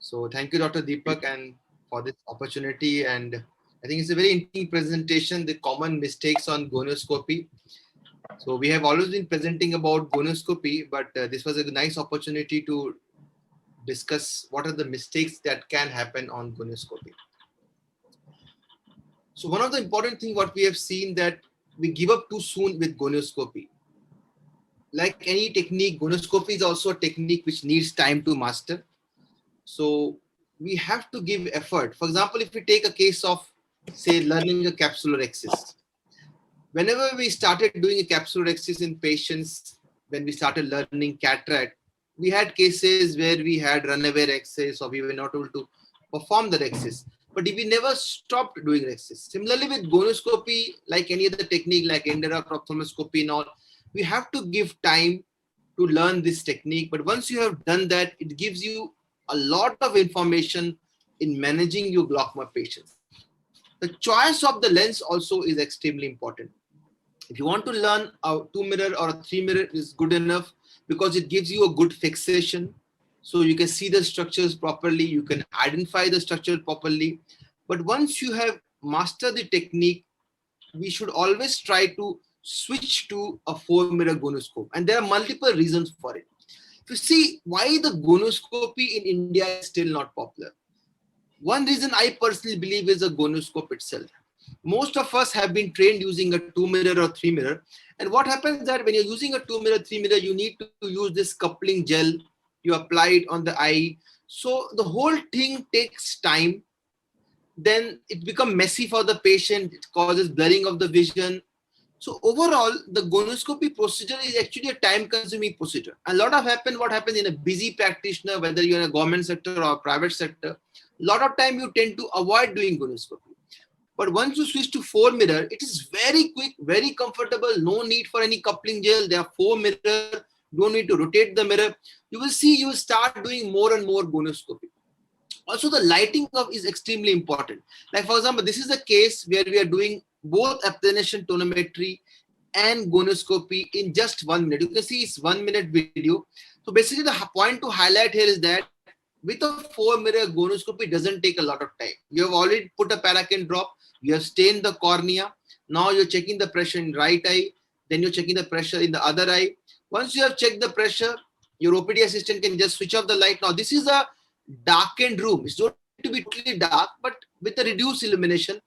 So thank you, Dr. Deepak, and for this opportunity. And I think it's a very interesting presentation, the common mistakes on gonioscopy. So we have always been presenting about gonioscopy, but this was a nice opportunity to discuss what are the mistakes that can happen on gonioscopy. So one of the important things what we have seen that we give up too soon with gonioscopy. Like any technique, gonioscopy is also a technique which needs time to master. So we have to give effort. For example, if we take a case of, say, learning a capsulorhexis, whenever we started doing a capsulorhexis in patients, when we started learning cataract, we had cases where we had runaway rhexis or we were not able to perform the rhexis. But we never stopped doing rhexis. Similarly, with gonioscopy, like any other technique like endera ophthalmoscopy and all, we have to give time to learn this technique. But once you have done that, it gives you a lot of information in managing your glaucoma patients. The choice of the lens also is extremely important. If you want to learn a 2-mirror or a 3-mirror is good enough because it gives you a good fixation. So you can see the structures properly, you can identify the structure properly. But once you have mastered the technique, we should always try to switch to a 4-mirror gonioscope. And there are multiple reasons for it. If you see why the gonioscopy in India is still not popular. One reason I personally believe is the gonioscope itself. Most of us have been trained using a 2-mirror or 3-mirror. And what happens that when you're using a 2-mirror, 3-mirror, you need to use this coupling gel. You apply it on the eye. So the whole thing takes time. Then it becomes messy for the patient. It causes blurring of the vision. So overall, the gonioscopy procedure is actually a time-consuming procedure. A lot of what happens in a busy practitioner, whether you're in a government sector or a private sector, a lot of time you tend to avoid doing gonioscopy. But once you switch to 4-mirror, it is very quick, very comfortable, no need for any coupling gel. There are 4-mirror, don't need to rotate the mirror. You will see you will start doing more and more gonioscopy. Also, the lighting of is extremely important. Like for example, this is a case where we are doing both applanation tonometry and gonioscopy in just 1 minute. You can see it's 1-minute video. So basically the point to highlight here is that with a 4-mirror gonioscopy doesn't take a lot of time. You have already put a parakin drop, you have stained the cornea. Now you're checking the pressure in right eye, then you're checking the pressure in the other eye. Once you have checked the pressure, your OPD assistant can just switch off the light. Now this is a darkened room. It's not to be totally dark, but with a reduced illumination.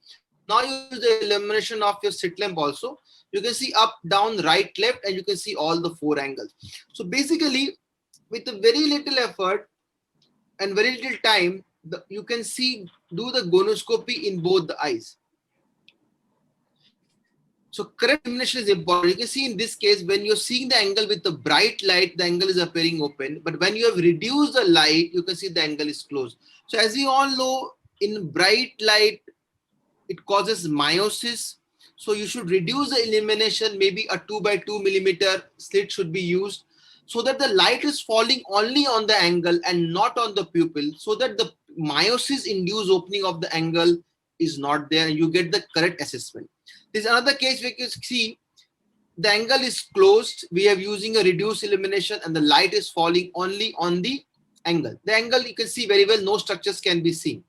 Now you use the illumination of your slit lamp also. You can see up, down, right, left, and you can see all the 4 angles. So basically, with a very little effort and very little time, you can do the gonioscopy in both the eyes. So correct illumination is important. You can see in this case, when you're seeing the angle with the bright light, the angle is appearing open. But when you have reduced the light, you can see the angle is closed. So as we all know, in bright light, it causes miosis. So you should reduce the illumination. Maybe a 2x2 millimeter slit should be used so that the light is falling only on the angle and not on the pupil, so that the miosis induced opening of the angle is not there and you get the correct assessment. There's another case where you can see the angle is closed. We are using a reduced illumination and the light is falling only on the angle. The angle you can see very well, no structures can be seen.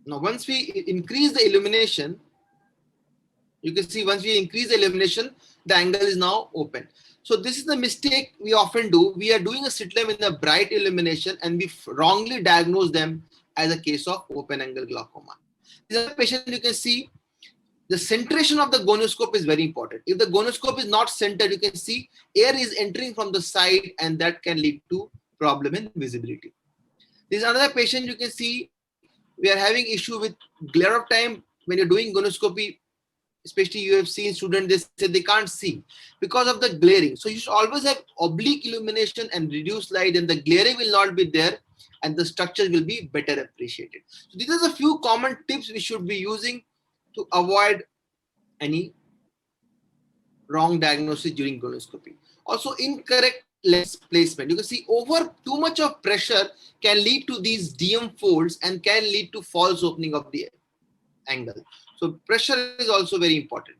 Now, once we increase the illumination, you can see once we increase the illumination, the angle is now open. So this is the mistake we often do. We are doing a slit lamp in a bright illumination and we wrongly diagnose them as a case of open angle glaucoma. This is a patient, you can see the centration of the gonioscope is very important. If the gonioscope is not centered, you can see air is entering from the side and that can lead to problem in visibility. This is another patient, you can see we are having issue with glare of time when you're doing gonioscopy. Especially you have seen students, they say they can't see because of the glaring. So you should always have oblique illumination and reduced light, and the glaring will not be there and the structure will be better appreciated. So these are a few common tips we should be using to avoid any wrong diagnosis during gonioscopy. Also, incorrect lens placement. You can see over too much of pressure can lead to these DM folds and can lead to false opening of the angle. So pressure is also very important.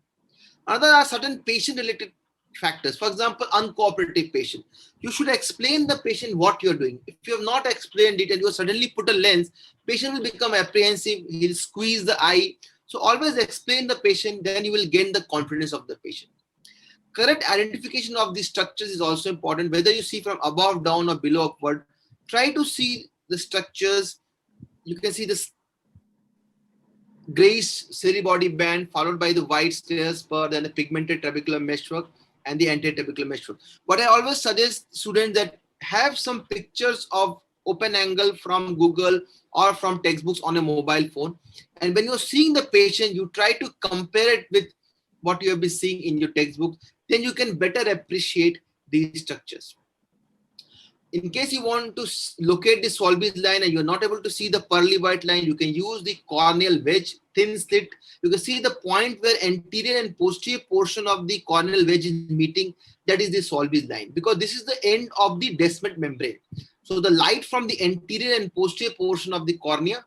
Another are certain patient-related factors. For example, uncooperative patient. You should explain the patient what you're doing. If you have not explained it and you suddenly put a lens, patient will become apprehensive. He'll squeeze the eye. So always explain the patient, then you will gain the confidence of the patient. Correct identification of these structures is also important. Whether you see from above, down, or below, upward, try to see the structures. You can see this grayish ciliary body band followed by the white stairs spur, then the pigmented trabecular meshwork and the anterior trabecular meshwork. But I always suggest students that have some pictures of open angle from Google or from textbooks on a mobile phone. And when you're seeing the patient, you try to compare it with what you have been seeing in your textbook. Then you can better appreciate these structures. In case you want to locate the Swalby's line and you're not able to see the pearly white line, you can use the corneal wedge, thin slit. You can see the point where anterior and posterior portion of the corneal wedge is meeting. That is the Swalby's line, because this is the end of the Descemet membrane. So the light from the anterior and posterior portion of the cornea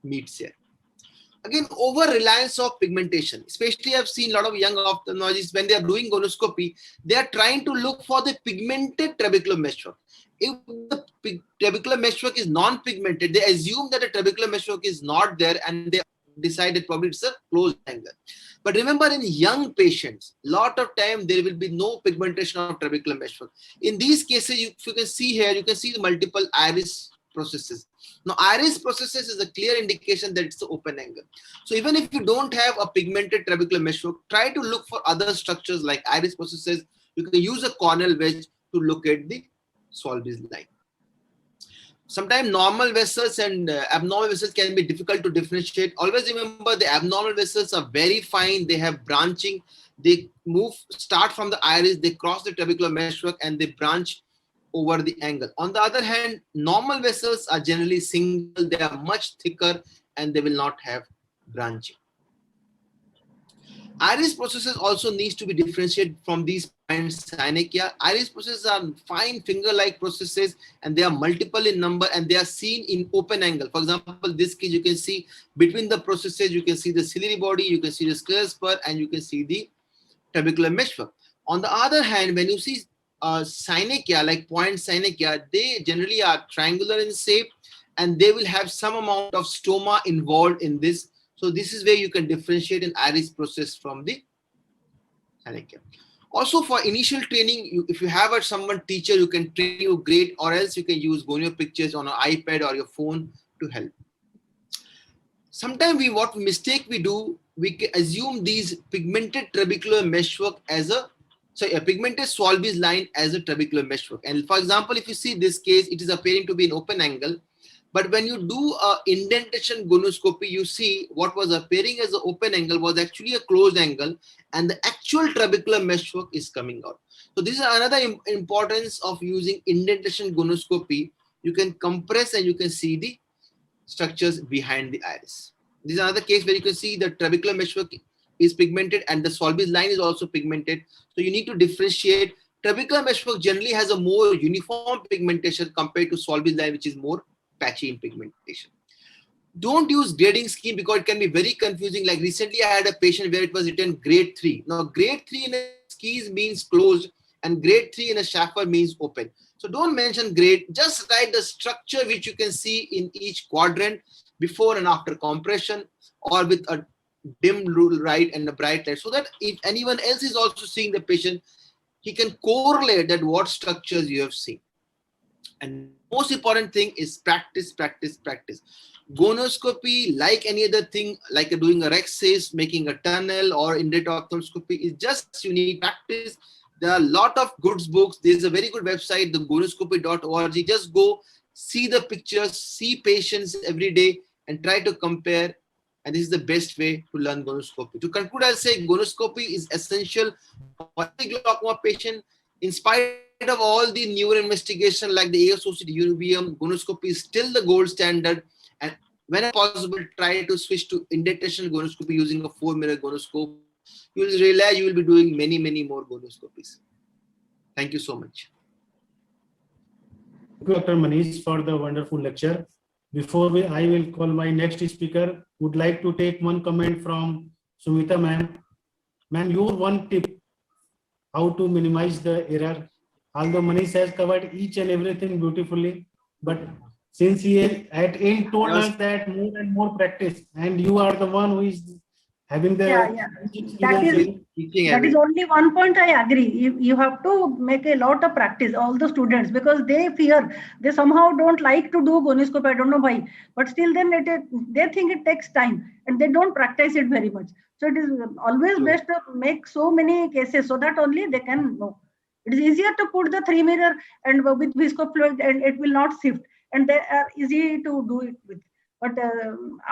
meets here. Again, over reliance of pigmentation, especially I've seen a lot of young ophthalmologists when they are doing gonoscopy, they are trying to look for the pigmented trabecular meshwork. If the trabecular meshwork is non-pigmented, they assume that the trabecular meshwork is not there and they decide that probably it's a closed angle. But remember, in young patients, lot of time there will be no pigmentation of trabecular meshwork. In these cases, if you can see here, you can see the multiple iris processes. Now, iris processes is a clear indication that it's an open angle. So even if you don't have a pigmented trabecular meshwork, try to look for other structures like iris processes. You can use a corneal wedge to look at the Swalby's line. Sometimes normal vessels and abnormal vessels can be difficult to differentiate. Always remember, the abnormal vessels are very fine. They have branching. They start from the iris, they cross the trabecular meshwork and they branch over the angle. On the other hand, normal vessels are generally single. They are much thicker and they will not have branching. Iris processes also needs to be differentiated from these synechia. Iris processes are fine finger-like processes and they are multiple in number and they are seen in open angle. For example, this case you can see between the processes, you can see the ciliary body, you can see the scleral spur, and you can see the trabecular meshwork. On the other hand, when you see synechia like point synechia, they generally are triangular in shape and they will have some amount of stoma involved in this. So this is where you can differentiate an iris process from the synechia. Also, for initial training, if you have someone teacher, you can train you great, or else you can use gonio pictures on an iPad or your phone to help. Sometimes what mistake we do, we assume these pigmented trabecular meshwork as a pigmented Swalby's line as a trabecular meshwork. And for example, if you see this case, it is appearing to be an open angle. But when you do a indentation gonoscopy, you see what was appearing as an open angle was actually a closed angle, and the actual trabecular meshwork is coming out. So this is another importance of using indentation gonoscopy. You can compress and you can see the structures behind the iris. This is another case where you can see the trabecular meshwork is pigmented and the Swalby's line is also pigmented. So you need to differentiate. Trabecular meshwork generally has a more uniform pigmentation compared to Swalby's line, which is more patchy in pigmentation. Don't use grading scheme because it can be very confusing. Like recently I had a patient where it was written grade 3. Now grade 3 in a skis means closed and grade 3 in a Schaffer means open. So don't mention grade, just write the structure which you can see in each quadrant before and after compression, or with a dim light and a bright light, so that if anyone else is also seeing the patient, he can correlate that what structures you have seen. And most important thing is practice, practice, practice. Gonoscopy, like any other thing, like doing a rhexis, making a tunnel, or indent ophthalmoscopy, is just you need practice. There are a lot of good books. There's a very good website, the gonoscopy.org. Just go see the pictures, see patients every day, and try to compare. And this is the best way to learn gonoscopy. To conclude, I'll say gonoscopy is essential for any glaucoma patient. In spite of all the newer investigation like the ASOC, UVM, gonoscopy is still the gold standard. And when possible, try to switch to indentation gonoscopy using a 4-mirror gonoscope. You will realize you will be doing many, many more gonoscopies. Thank you so much. Thank you, Dr. Manish, for the wonderful lecture. Before I will call my next speaker, would like to take one comment from Sumita ma'am. Ma'am, your one tip how to minimize the error. Although Manish has covered each and everything beautifully, but since he at end told Yes. us that more and more practice, and you are the one who is having the Yeah, yeah. huge That experience is- in Teaching That is everything. only one point I agree. You have to make a lot of practice, all the students, because they fear, they somehow don't like to do gonoscope. I don't know why, but still then they think it takes time and they don't practice it very much. So it is always True. best to make so many cases so that only they can know. It is easier to put the 3 mirror and with visco fluid and it will not shift and they are easy to do it with. But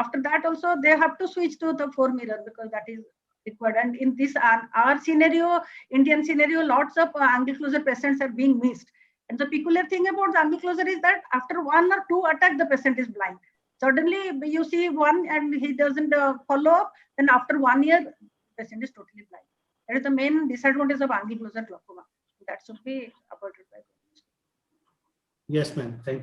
after that also they have to switch to the 4 mirror because that is required. And in this our scenario, Indian scenario, lots of angle closure patients are being missed. And the peculiar thing about the angle closure is that after 1 or 2 attacks, the patient is blind. Suddenly you see one and he doesn't follow up. Then after 1 year, the patient is totally blind. That is the main disadvantage of angle closure glaucoma. That should be avoided by. yes, ma'am. Thank you.